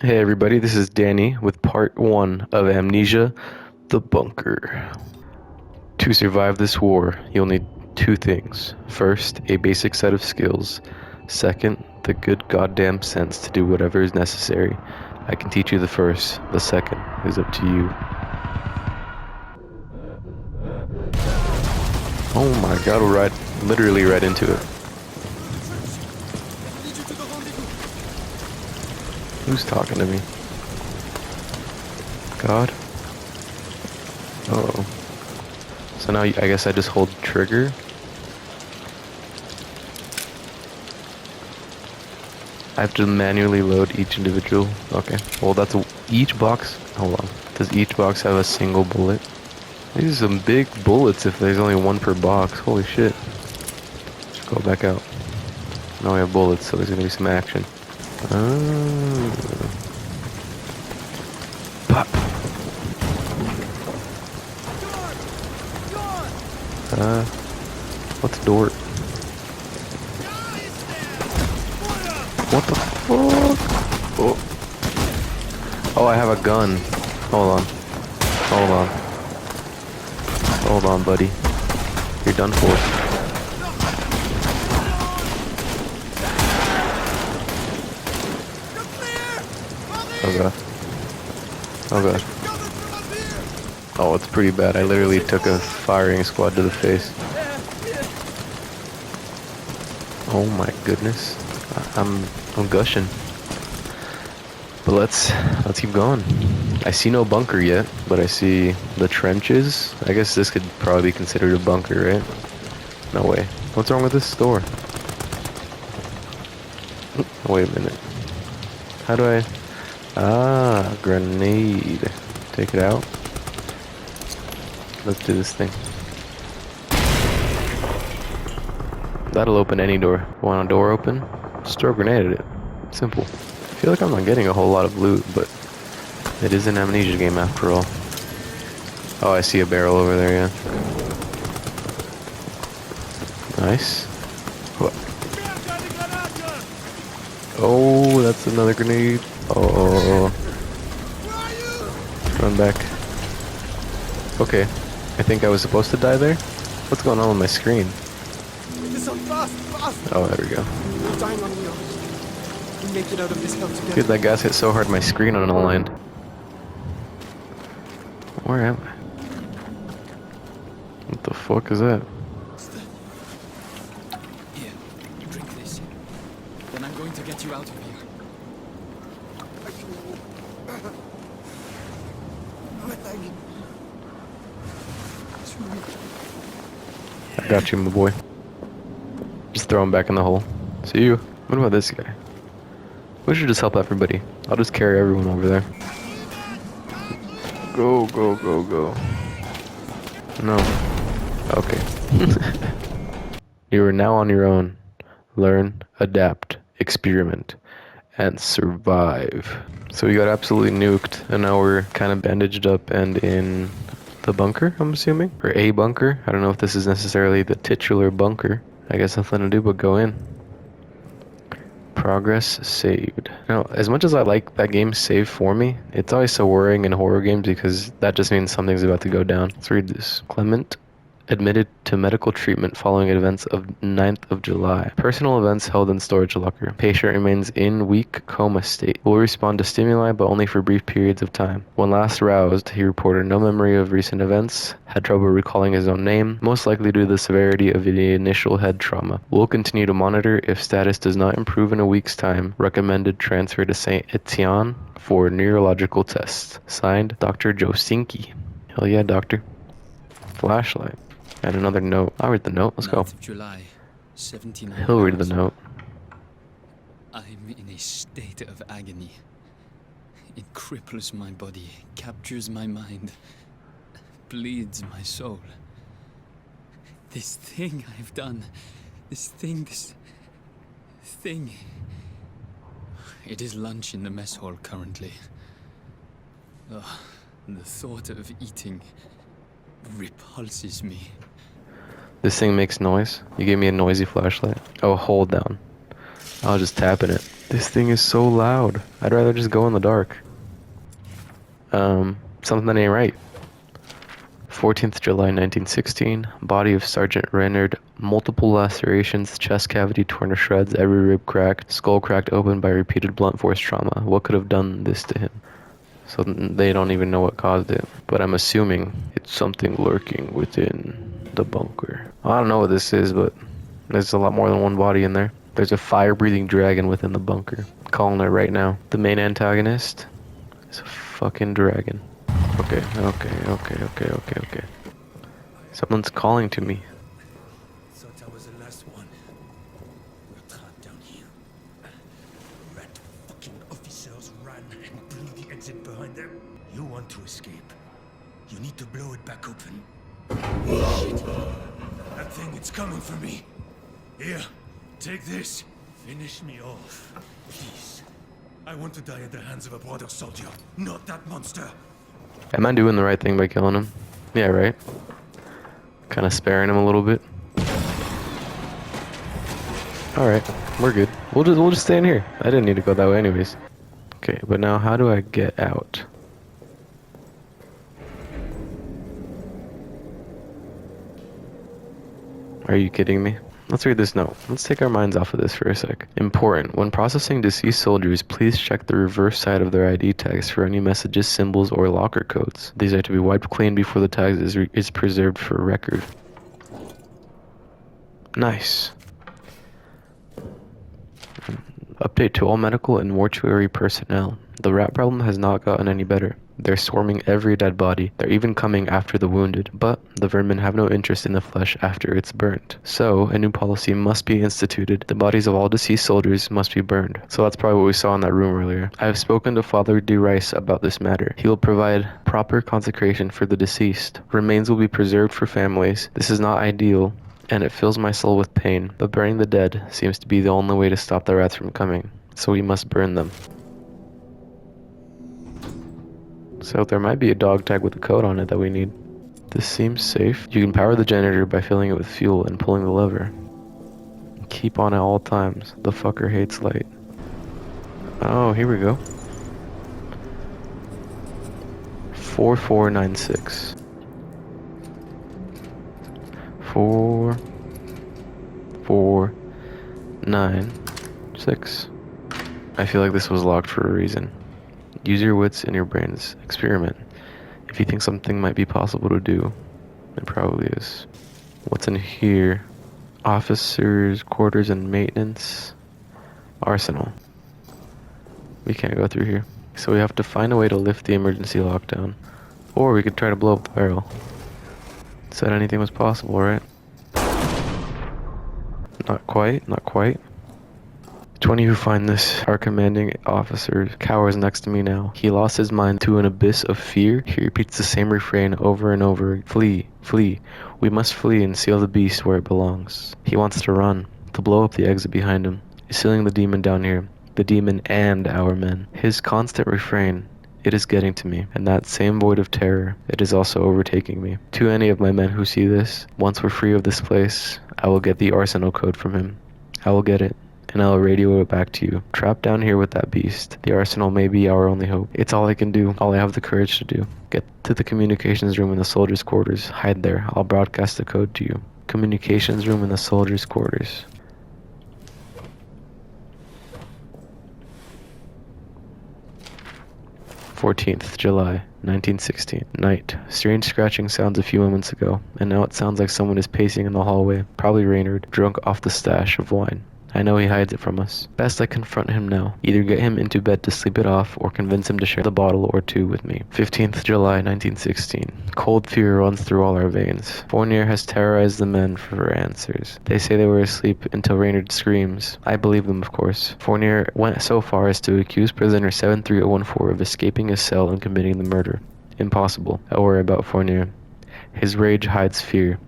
Hey everybody, this is Danny with part 1 of Amnesia, the bunker. To survive this war, you'll need two things. First, a basic set of skills. Second, the good goddamn sense to do whatever is necessary. I can teach you the first, the second is up to you. Oh my god, we're literally right into it. Who's talking to me? God? Uh oh. So now I guess I just hold trigger. I have to manually load each individual. Okay. Well, each box. Hold on. Does each box have a single bullet? These are some big bullets if there's only one per box. Holy shit. Let's go back out. Now we have bullets, so there's gonna be some action. Pop. What's door? What the fuck? Oh. Oh, I have a gun. Hold on. Hold on. Hold on, buddy. You're done for. Oh god. Oh god. Oh, it's pretty bad. I literally took a firing squad to the face. Oh my goodness. I'm gushing. But let's keep going. I see no bunker yet, but I see the trenches. I guess this could probably be considered a bunker, right? No way. What's wrong with this door? Wait a minute. How do I... Ah, grenade. Take it out. Let's do this thing. That'll open any door. Want a door open? Just throw a grenade at it. Simple. I feel like I'm not getting a whole lot of loot, but it is an Amnesia game after all. Oh, I see a barrel over there, yeah. Nice. What? Oh, that's another grenade. Oh. Run back. Okay. I think I was supposed to die there? What's going on with my screen? Oh, there we go. Dude, that gas hit so hard my screen unaligned. Where am I? What the fuck is that? Here, drink this. Then I'm going to get you out of here. I got you, my boy. Just throw him back in the hole. See you. What about this guy? We should just help everybody. I'll just carry everyone over there. Go, go, go, go. No. Okay. You are now on your own. Learn, adapt, experiment, and survive. So we got absolutely nuked, and now we're kind of bandaged up and in the bunker, I'm assuming? Or a bunker? I don't know if this is necessarily the titular bunker. I guess nothing to do but go in. Progress saved. Now, as much as I like that game save for me, it's always so worrying in horror games because that just means something's about to go down. Let's read this. Clement admitted to medical treatment following events of 9th of July. Personal events held in storage locker. Patient remains in weak coma state. Will respond to stimuli but only for brief periods of time. When last roused, he reported no memory of recent events, had trouble recalling his own name, most likely due to the severity of the initial head trauma. Will continue to monitor. If status does not improve in a week's time, recommended transfer to St. Etienne for neurological tests. Signed, Dr. Josinki. Hell yeah, doctor. Flashlight. And another note. I'll read the note. Let's go. 9th of July, 79 He'll read the hours. note. I'm in a state of agony. It cripples my body, captures my mind, bleeds my soul. This thing I've done, this thing. It is lunch in the mess hall currently. Ugh, the thought of eating repulses me. This thing makes noise. You gave me a noisy flashlight. Oh, hold down. I was just tapping it. This thing is so loud. I'd rather just go in the dark. Something ain't right. 14th July 1916. Body of Sergeant Reynard. Multiple lacerations, chest cavity torn to shreds, every rib cracked, skull cracked open by repeated blunt force trauma. What could have done this to him? So they don't even know what caused it. But I'm assuming it's something lurking within the bunker. I don't know what this is, but there's a lot more than one body in there. There's a fire-breathing dragon within the bunker. Calling it right now. The main antagonist is a fucking dragon. Okay. Someone's calling to me. Thought I was the last one. We're trapped down here. Rat fucking officers ran and blew the exit behind them. You want to escape. You need to blow it back open. Shit. That thing, it's coming for me. Here, take this. Finish me off. Please. I want to die at the hands of a brother soldier, not that monster. Am I doing the right thing by killing him? Yeah, right. Kind of sparing him a little bit. All right, we're good. We'll just stay in here. I didn't need to go that way anyways. Okay, but now how do I get out? Are you kidding me? Let's read this note. Let's take our minds off of this for a sec. Important. When processing deceased soldiers, please check the reverse side of their ID tags for any messages, symbols, or locker codes. These are to be wiped clean before the tags is preserved for record. Nice. Update to all medical and mortuary personnel. The rat problem has not gotten any better. They're swarming every dead body. They're even coming after the wounded. But the vermin have no interest in the flesh after it's burnt. So, a new policy must be instituted. The bodies of all deceased soldiers must be burned. So that's probably what we saw in that room earlier. I have spoken to Father De Rice about this matter. He will provide proper consecration for the deceased. Remains will be preserved for families. This is not ideal, and it fills my soul with pain. But burning the dead seems to be the only way to stop the rats from coming. So we must burn them. So there might be a dog tag with a code on it that we need. This seems safe. You can power the generator by filling it with fuel and pulling the lever. Keep on at all times. The fucker hates light. Oh, here we go. 4496. 4496. I feel like this was locked for a reason. Use your wits and your brains. Experiment. If you think something might be possible to do, it probably is. What's in here? Officers' quarters and maintenance. Arsenal. We can't go through here. So we have to find a way to lift the emergency lockdown. Or we could try to blow up the barrel. Said anything was possible, right? Not quite, not quite. 20 who find this. Our commanding officer cowers next to me now. He lost his mind to an abyss of fear. He repeats the same refrain over and over. Flee, flee. We must flee and seal the beast where it belongs. He wants to run, to blow up the exit behind him. He's sealing the demon down here. The demon and our men. His constant refrain. It is getting to me, and that same void of terror, it is also overtaking me. To any of my men who see this, once we're free of this place, I will get the arsenal code from him. I will get it, and I'll radio it back to you. Trapped down here with that beast, the arsenal may be our only hope. It's all I can do, all I have the courage to do. Get to the communications room in the soldiers' quarters. Hide there. I'll broadcast the code to you. Communications room in the soldiers' quarters. July 1916. Night. Strange scratching sounds a few moments ago, and now it sounds like someone is pacing in the hallway. Probably Reynard, drunk off the stash of wine. I know he hides it from us. Best I confront him now. Either get him into bed to sleep it off, or convince him to share the bottle or two with me. 15th July 1916. Cold fear runs through all our veins. Fournier has terrorized the men for answers. They say they were asleep until Reynard screams. I believe them, of course. Fournier went so far as to accuse prisoner 73014 of escaping his cell and committing the murder. Impossible. I worry about Fournier. His rage hides fear.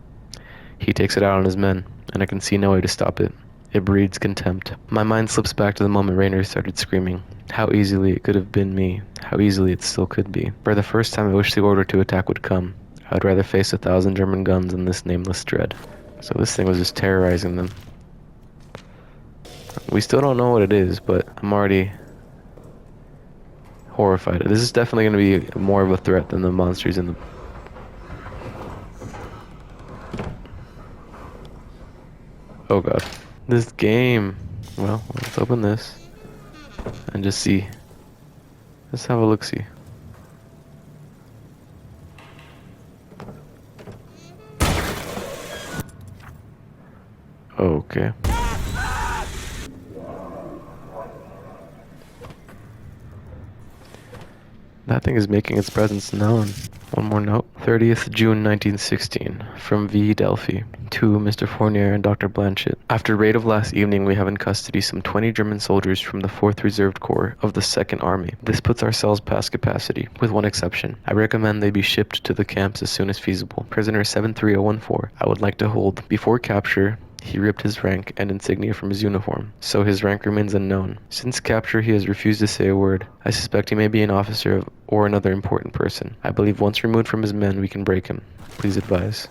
He takes it out on his men, and I can see no way to stop it. It breeds contempt. My mind slips back to the moment Raynor started screaming. How easily it could have been me. How easily it still could be. For the first time I wish the order to attack would come. I'd rather face 1,000 German guns than this nameless dread. So this thing was just terrorizing them. We still don't know what it is, but I'm already horrified. This is definitely going to be more of a threat than the monsters in the... Oh god. This game. Well, let's open this and just see. Let's have a look-see. Okay. That thing is making its presence known. One more note. 30th June 1916. From V. Delphi. To Mr. Fournier and Dr. Blanchett. After raid of last evening, we have in custody some 20 German soldiers from the 4th Reserve Corps of the 2nd Army. This puts our cells past capacity, with one exception. I recommend they be shipped to the camps as soon as feasible. Prisoner 73014, I would like to hold. Before capture, he ripped his rank and insignia from his uniform, so his rank remains unknown. Since capture, he has refused to say a word. I suspect he may be an officer or another important person. I believe once removed from his men, we can break him. Please advise.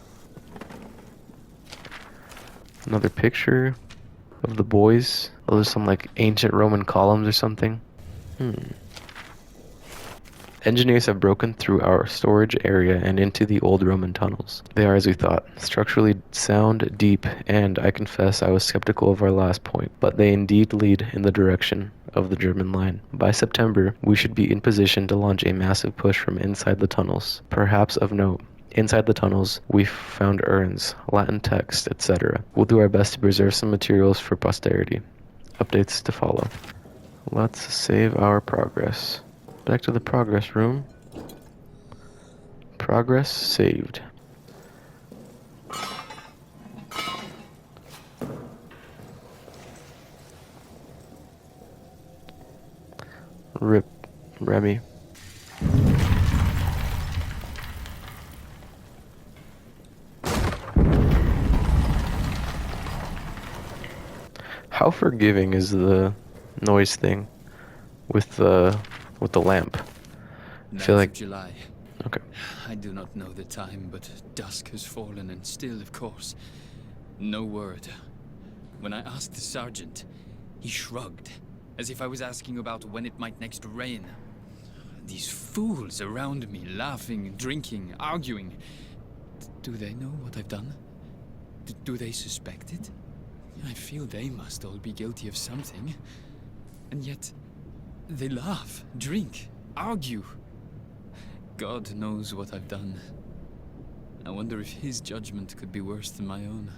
Another picture of the boys. Oh, there's some like ancient Roman columns or something. Engineers have broken through our storage area and into the old Roman tunnels. They are as we thought, structurally sound, deep, and I confess I was skeptical of our last point, but they indeed lead in the direction of the German line. By September, we should be in position to launch a massive push from inside the tunnels. Perhaps of note, inside the tunnels, we found urns, Latin text, etc. We'll do our best to preserve some materials for posterity. Updates to follow. Let's save our progress. Back to the progress room. Progress saved. Rip Remy. How forgiving is the noise thing with the lamp? I feel 9th like of July. okay. I do not know the time, but dusk has fallen, and still, of course, no word. When I asked the sergeant, he shrugged, as if I was asking about when it might next rain. These fools around me, laughing, drinking, arguing. Do they know what I've done? Do they suspect it? I feel they must all be guilty of something. And yet, they laugh, drink, argue. God knows what I've done. I wonder if his judgment could be worse than my own.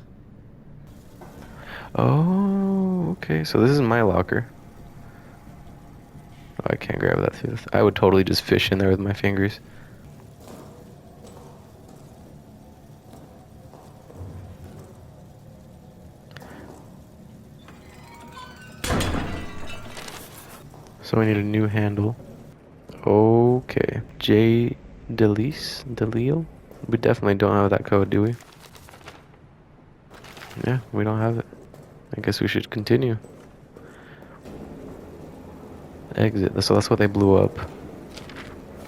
Oh, okay. So this is my locker. Oh, I can't grab that through. I would totally just fish in there with my fingers. So we need a new handle. Okay. J. Delio? We definitely don't have that code, do we? Yeah, we don't have it. I guess we should continue. Exit. So that's what they blew up.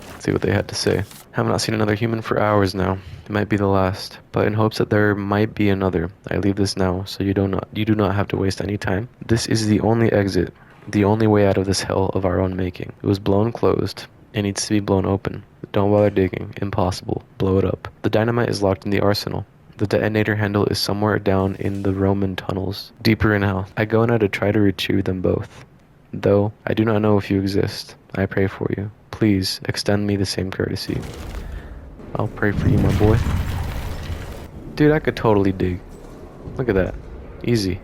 Let's see what they had to say. Have not seen another human for hours now. It might be the last, but in hopes that there might be another, I leave this now, so you do not have to waste any time. This is the only exit, the only way out of this hell of our own making. It was blown closed. It needs to be blown open. Don't bother digging. Impossible. Blow it up. The dynamite is locked in the arsenal. The detonator handle is somewhere down in the Roman tunnels, deeper in hell. I go now to try to retrieve them both. Though I do not know if you exist, I pray for you. Please extend me the same courtesy. I'll pray for you, my boy. Dude, I could totally dig. Look at that. Easy.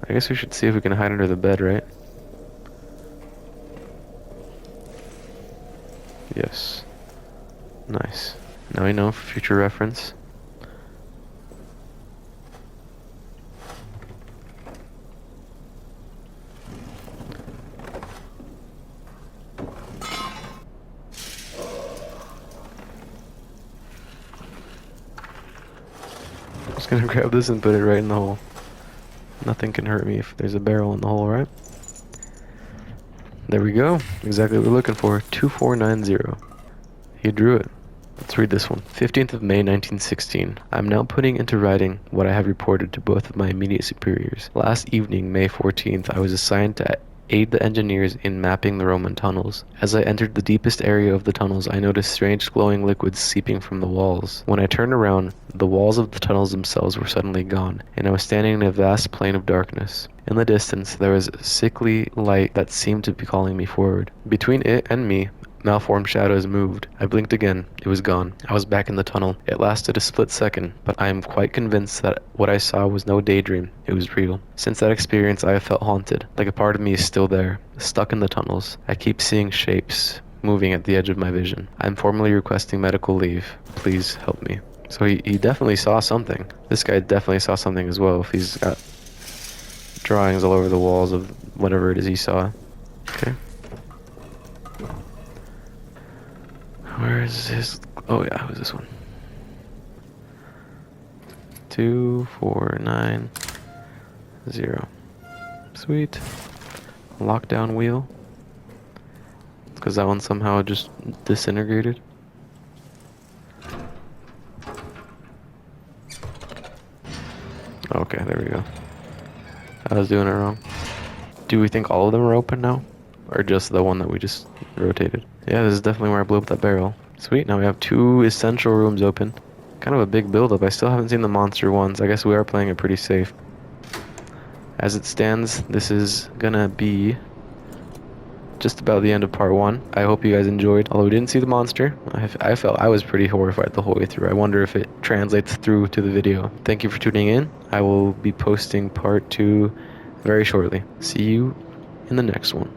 I guess we should see if we can hide under the bed, right? Yes. Nice. Now we know for future reference. I'm just gonna grab this and put it right in the hole. Nothing can hurt me if there's a barrel in the hole, right? There we go. Exactly what we're looking for. 2490. He drew it. Let's read this one. 15th of May 1916. I'm now putting into writing what I have reported to both of my immediate superiors. Last evening, May 14th, I was assigned to aid the engineers in mapping the Roman tunnels. As I entered the deepest area of the tunnels, I noticed strange glowing liquids seeping from the walls. When I turned around, the walls of the tunnels themselves were suddenly gone, and I was standing in a vast plain of darkness. In the distance, there was a sickly light that seemed to be calling me forward. Between it and me, malformed shadows moved. I blinked again. It was gone. I was back in the tunnel. It lasted a split second, but I am quite convinced that what I saw was no daydream. It was real. Since that experience, I have felt haunted, like a part of me is still there, stuck in the tunnels. I keep seeing shapes moving at the edge of my vision. I am formally requesting medical leave. Please help me. So he definitely saw something. This guy definitely saw something as well, if he's got drawings all over the walls of whatever it is he saw. Okay. Where is his... Oh yeah, who's this one? 2490. Sweet. Lockdown wheel. Because that one somehow just disintegrated. Okay, there we go. I was doing it wrong. Do we think all of them are open now? Or just the one that we just rotated? Yeah, this is definitely where I blew up that barrel. Sweet, now we have 2 essential rooms open. Kind of a big build-up. I still haven't seen the monster ones. I guess we are playing it pretty safe. As it stands, this is gonna be just about the end of part 1. I hope you guys enjoyed. Although we didn't see the monster, I felt I was pretty horrified the whole way through. I wonder if it translates through to the video. Thank you for tuning in. I will be posting part 2 very shortly. See you in the next one.